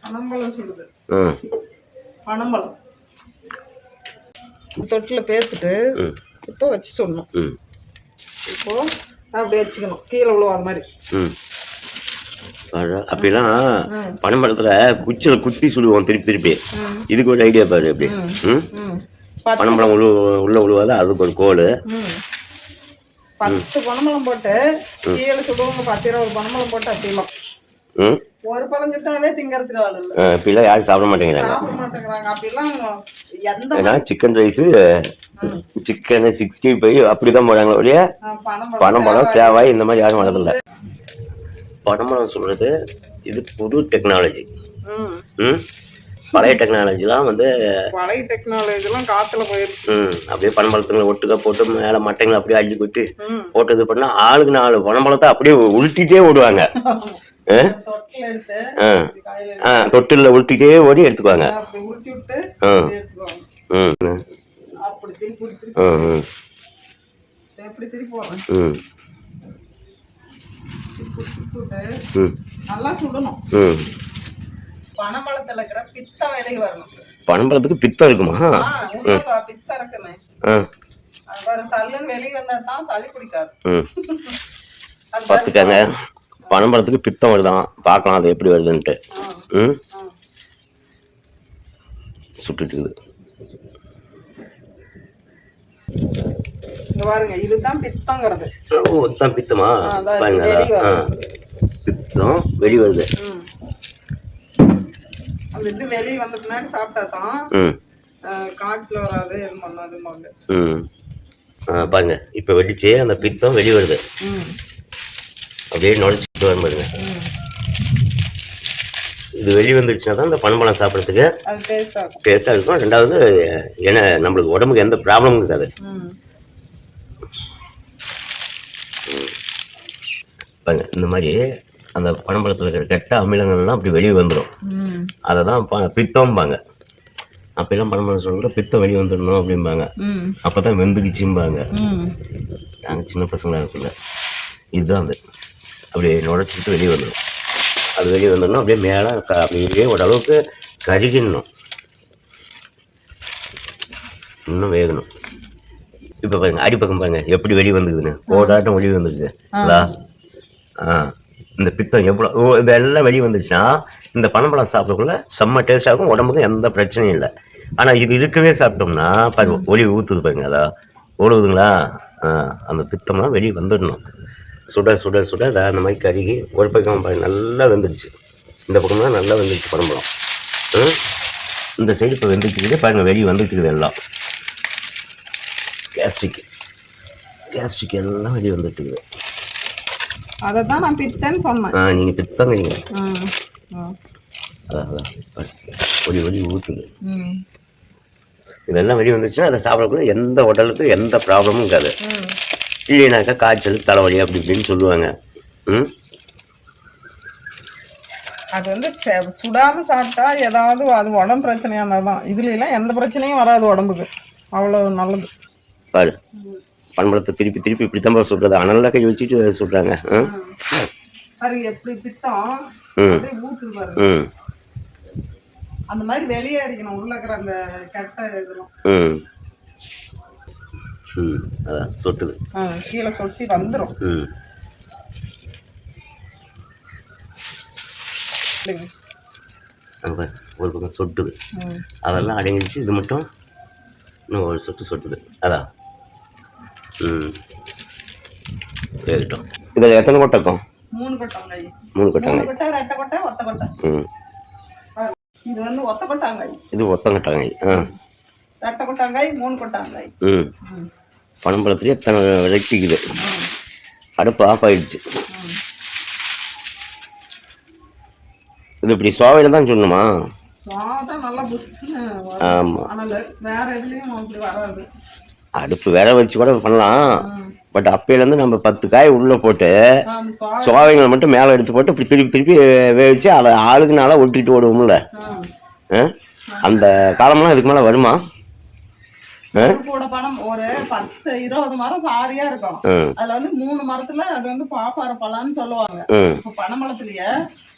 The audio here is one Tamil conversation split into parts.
பனம்பழம் சுடுது. பனம்பழம் தொட்டில் பேத்துட்டு இப்போ வச்சு சொல்லணும். இப்போ அப்படி வச்சுக்கணும், கீழே விழுவாத மாதிரி. அப்படிலாம் பனம்பழத்துல குச்சில குத்தி சுடுவோம் திருப்பி திருப்பி. இதுக்கு ஒரு ஐடியா பாரு. எப்படி பனம்பழம் உள்ள விழுவாத, அதுக்கு ஒரு கோல். 10 பனம்பழம் போட்டு கீழே சுடுவாங்க. 10-20 பனம்பழம் போட்டு அப்படிலாம் ஒரு பழம் சுட்டாவே திங்கறதுக்கு ஆள் இல்லை. இப்பெல்லாம் யாரும் சாப்பிட மாட்டேங்கிறாங்க. அப்படிலாம் சிக்கன் ரைஸ், சிக்கன் 65 அப்படிதான் போறாங்க ஒழிய பனம்பழம் சேவாய் இந்த மாதிரி யாரும் வளரல. பனம்பழம் சொல்றது இது புது டெக்னாலஜி. பழைய டெக்னாலஜிலாம் பழைய டெக்னாலஜிலாம் காத்துல போயிருச்சு. அப்படியே பனம்பழத்துங்களை ஒட்டுக்க போட்டு மேல மட்டைங்களை அப்படியே அள்ளி போட்டு இது பண்ணா ஆளுக்கு 4 பனம்பழத்தை அப்படியே உருட்டிட்டே ஓடுவாங்க. தொட்டில உருட்டிட்டே ஓடி எடுத்துக்குவாங்க. பனம்பழத்துக்கு பித்தம் இருக்குமா? பித்தம் இருக்குமே, வெளியே வந்தா தான் சளி பிடிக்காது. பாத்துக்காங்க, பனம்பழத்துக்கு பித்தம் வருதான். பார்க்கலாம் அது எப்படி வருதுன்ட்டு. சுட்டுட்டு பாருங்க, இதுதான் பித்தங்கிறது. பித்தமா? பித்தம் வெளி வருது. அந்த இது வெளியே வந்த பின்னாடி சாப்பிட்டா தான் காய்ச்சல் வராது. பாருங்க, இப்ப வெடிச்சு அந்த பித்தம் வெளி வருது. அப்படியே நுழைச்சிட்டு வரும் பாருங்க. இது வெளியே வந்துடுச்சுன்னா தான் இந்த பனம்பழம் சாப்பிட்றதுக்கு டேஸ்டா இருக்கும். ரெண்டாவது ஏன்னா நம்மளுக்கு உடம்புக்கு எந்த ப்ராப்ளமும் இருக்காது. பாருங்க, இந்த மாதிரி அந்த பனம்பழத்துல இருக்கிற கெட்ட அமிலங்கள்லாம் அப்படி வெளியே வந்துடும். அதை தான் பித்தம்பாங்க. அப்பெல்லாம் பனம்பழம் சொல்ற பித்தம் வெளியே வந்துடணும் அப்படிம்பாங்க. அப்பதான் வெந்துக்குச்சும்பாங்க. நாங்கள் சின்ன பசங்களா இருக்குல்ல, இதுதான் அது. அப்படியே நுழைச்சிக்கிட்டு வெளியே வந்துடும். அது வெளியே வந்துடணும். அப்படியே மேலே அப்படியே ஓரளவுக்கு கருகிடணும், இன்னும் வேகணும். இப்போ பாருங்க, அடிப்பக்கம் பாருங்க எப்படி வெளியே வந்துக்குதுன்னு. கோடாட்டம் வெளியே வந்துருக்கு. இந்த பித்தம் எவ்வளோ இதெல்லாம் வெளியே வந்துச்சுன்னா இந்த பனம்பழம் சாப்பிடக்குள்ள செம்ம டேஸ்டாக இருக்கும். உடம்புக்கு எந்த பிரச்சனையும் இல்லை. ஆனால் இது இருக்கவே சாப்பிட்டோம்னா பாருங்க, ஒளி ஊற்றுது பாருங்க. அதான் ஓடுதுங்களா? அந்த பித்தம்லாம் வெளியே வந்துடணும். சுட சுட சுட அதை அந்த மாதிரி கருகி ஒரு பக்கம் பாருங்க நல்லா வெந்துடுச்சு. இந்த பக்கம் தான் நல்லா வெந்துடுச்சு பனம்பழம். இந்த சைடு இப்போ வெந்துட்டுக்குது பாருங்க, வெளியே வந்துட்டுக்குது எல்லாம். கேஸ்ட்ரிக் எல்லாம் வெளியே வந்துட்டுக்குது. அதை தான் நான் பித்தன்னு சொன்னேன். நீங்கள் பித்தங்கிறீங்க. அதான் ஒளி ஒளி ஊற்றுது. இதெல்லாம் வெளியே வந்துச்சுன்னா அதை சாப்பிடக்குள்ள எந்த உடலுக்கு எந்த ப்ராப்ளமும் இருக்காது. இல்லைனாக்கா காய்ச்சல், தலைவலி அப்படி இப்படின்னு சொல்லுவாங்க. அது சுடாம சாப்பிட்டா ஏதாவது அது உடம்பு பிரச்சனையானதான். இதுல எல்லாம் எந்த பிரச்சனையும் வராது உடம்புக்கு. அவ்வளவு நல்லது. பாரு, பனம்பழத்தை திருப்பி திருப்பி இப்படித்தான் சுடுறது. அனல்ல கை வச்சுட்டு சுடுறாங்க. எப்படி பித்தம் ஊத்துது பாருங்க. அந்த மாதிரி வெளியே அடிக்கணும் உள்ள இருக்கிற அந்த கெட்ட இதெல்லாம். அதான் சொட்டுது, கீழே சொட்டி வந்துடும். ஒரு பக்கம் சொட்டுது, அதெல்லாம் அடங்கிடுச்சு. இது மட்டும் இன்னும் ஒரு சொட்டுது. அதான் வேகட்டும். இதில் எத்தனை கொட்டை இருக்கும்? 3 கொட்டாங்க. 3 கொட்டாங்க. ரெட்டை கொட்டை, ஒத்த கொட்டை. இது ஒத்த கொட்டாங்காய். இது ஒத்த கொட்டாங்காய். ரெட்டை கொட்டாங்காய், 3 கொட்டாங்காய். பனம்பழத்துலேயே எத்தனை வெரைட்டிக்குது. அடுப்பு ஆஃப் ஆயிடுச்சு. இது இப்படி சோவையில் தான் சொல்லணுமா? அடுப்பு வேற வச்சு கூட பண்ணலாம். பட் அப்பையிலேருந்து நம்ம 10 காய் உள்ள போட்டு சோவைங்களை மட்டும் மேலே எடுத்து போட்டு இப்படி திருப்பி திருப்பி வேவிச்சு அதை ஆளுக்கு நாளாக ஒட்டிட்டு ஓடுவோம்ல. அந்த காலம்லாம் இதுக்கு மேலே வருமா? கூட பழம் ஒரு 10-20 மரம் சாரியா இருக்கும். அதுல வந்து 3 மரத்துல அது வந்து பாப்பார பழம்னு சொல்லுவாங்க. இப்ப பனம்பழத்திலேயே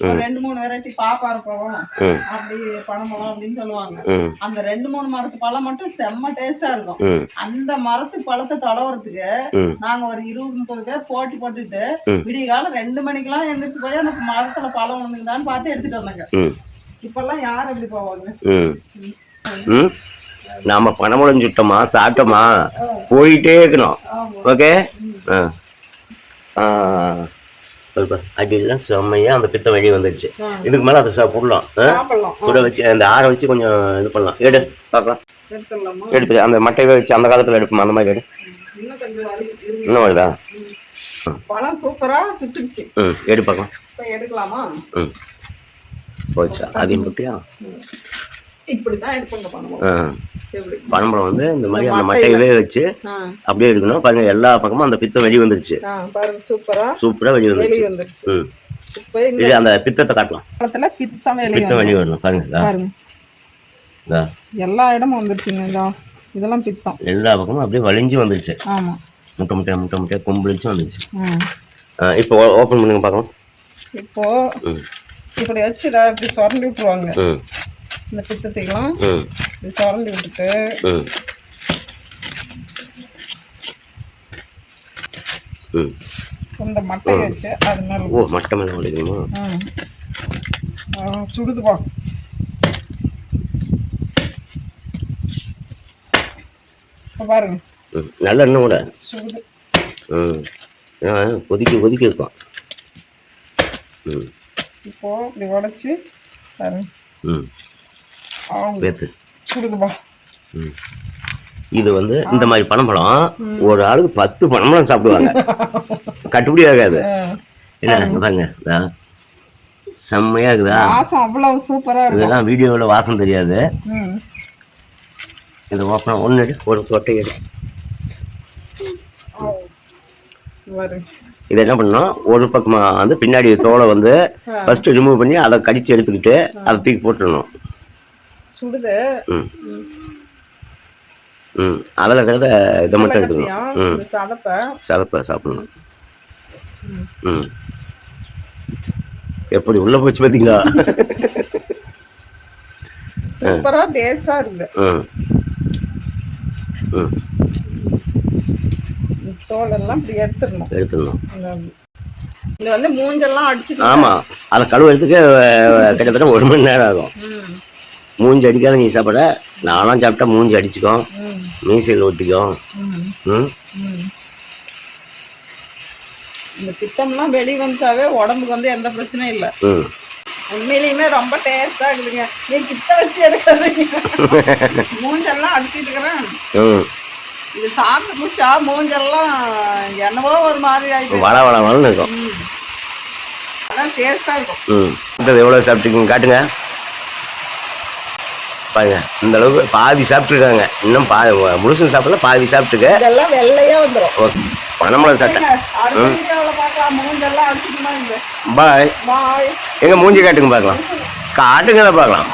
ஒரு 2-3 வெரைட்டி பாப்பார பழம் அப்படி பனம்பழம் அப்படின்னு சொல்லுவாங்க. அந்த 2-3 மரத்து பழம் மட்டும் செம்ம டேஸ்டா இருக்கும். அந்த மரத்து பழத்தை தடவுறதுக்கு நாங்க ஒரு 20-30 பேர் போட்டி போட்டுட்டு விடிய காலம் 2 மணிக்கெல்லாம் எந்திரிச்சு போய் அந்த மரத்துல பழம் வந்துதான்னு பார்த்து எடுத்துட்டு வந்தாங்க. இப்பெல்லாம் யார் அப்படி போவாங்க? நாம பனம்பழம் சுட்டோமா சாப்பிட்டோமா போயிட்டே இருக்கணும். ஓகே. அடிலாம் செம்மையா அந்த பித்தம் வெளியே வந்துருச்சு. இதுக்கு மேல அதை சாப்பிடலாம். சுட வச்சு அந்த ஆற வச்சு கொஞ்சம் இது பண்ணலாம். எடு பார்க்கலாம். எடுத்து அந்த மட்டையை வச்சு அந்த காலத்துல எடுப்போம். அந்த மாதிரி எடு. இன்னும் வருதா? பழம் சூப்பரா சுட்டுச்சு. எடு பார்க்கலாம். எடுக்கலாமா? போச்சா? அதையும் போட்டியா? இப்படிதான் எடுப்பாங்க பனம்பழம். பனம்பழம் வந்து இந்த மாதிரி அந்த மட்டையவே வச்சு அப்படியே இருக்கணும். பாருங்க எல்லா பக்கமும் அந்த பித்தம் வெளியே வந்துருச்சு. சூப்பரா வெளியே வந்துருச்சு. இது அந்த பித்தத்தை காட்டலாம். பித்தம் வெளியே வரணும். பாருங்க எல்லா இடமும் வந்துருச்சுங்க. இதெல்லாம் பித்தம் எல்லா பக்கமும் அப்படியே வலிஞ்சு வந்துருச்சு. முட்டை முட்டையா கும்பிளிச்சு வந்துருச்சு. இப்போ ஓபன் பண்ணுங்க பார்க்கலாம். இப்போ இப்படி வச்சு இப்படி சுரண்டி விட்டுருவாங்க. இந்த பித்தத்தைலாம் இப்படி சுரண்டி விட்டுட்டு இந்த மட்டையை வச்சு அது மேல மட்டை மேல வலிக்கணுமா? சுடுதுப்பா. பாருங்க நல்ல எண்ணெய் கூட சுடுது. கொதிக்க இருக்கும். இப்போ இப்படி உடைச்சு பாருங்க. சுடுதுப்பா. இது வந்து இந்த மாதிரி பனம்பழம் ஒரு ஆளுக்கு 10 பனம்பழம் சாப்பிடுவாங்க. கட்டுப்படி ஆகாது. என்ன பாருங்க செம்மையா இருக்குதா? வாசம் அவ்வளவு சூப்பரா இருக்கு. இதெல்லாம் வீடியோல வாசம் தெரியாது. இந்த ஓப்பனா ஒன்று எடு, ஒரு தொட்டை எடு. இதை என்ன பண்ணணும், ஒரு பக்கமா வந்து பின்னாடி தோலை வந்து ஃபர்ஸ்ட் ரிமூவ் பண்ணி அதை கடிச்சு எடுத்துக்கிட்டு அதை தூக்கி போட்டுடணும். சுடுது. அதில் இருக்கிறத இதை மட்டும் எடுத்துக்கணும். சதப்பை சாப்பிடணும். எப்படி உள்ள போச்சு பார்த்தீங்களா? சூப்பரா டேஸ்டா இருக்கு. தோலெல்லாம் இப்படி எடுத்துடணும். இது வந்து மூஞ்செல்லாம் அடிச்சு. ஆமா, அதை கழுவுறதுக்கு கிட்டத்தட்ட 1 மணி நேரம் ஆகும். மூஞ்சி அடிக்காத நீ சாப்பிட, நானும் சாப்பிட்டா மூஞ்சி அடிச்சுக்கும், மீசையில் ஒட்டிக்கும். இந்த பித்தம்லாம் வெளியே வந்துட்டாவே உடம்புக்கு வந்து எந்த பிரச்சனையும் இல்லை. உண்மையிலுமே ரொம்ப டேஸ்டா இருக்குதுங்க. நீ கிட்ட வச்சு எடுக்காதீங்க. மூஞ்செல்லாம் அடிச்சிட்டு இருக்கிறேன். இது சாப்பிட்டு முடிச்சா மூஞ்செல்லாம் என்னவோ ஒரு மாதிரி ஆயிடுச்சு. வள வள வளன்னு இருக்கும். அதான் டேஸ்டா இருக்கும். எவ்வளோ சாப்பிட்டுருக்கீங்க காட்டுங்க பாருங்க. இந்த அளவுக்கு பாதி சாப்பிட்டுருக்காங்க. இன்னும் முழுசும் சாப்பிடல, பாதி சாப்பிட்டுருக்க. இதெல்லாம் வெள்ளையா வந்துடும். ஓகே, பனம்பழம் சாப்பிட்டேன். பாய். எங்க மூஞ்சி காட்டுங்க பார்க்கலாம். காட்டுங்க பார்க்கலாம்.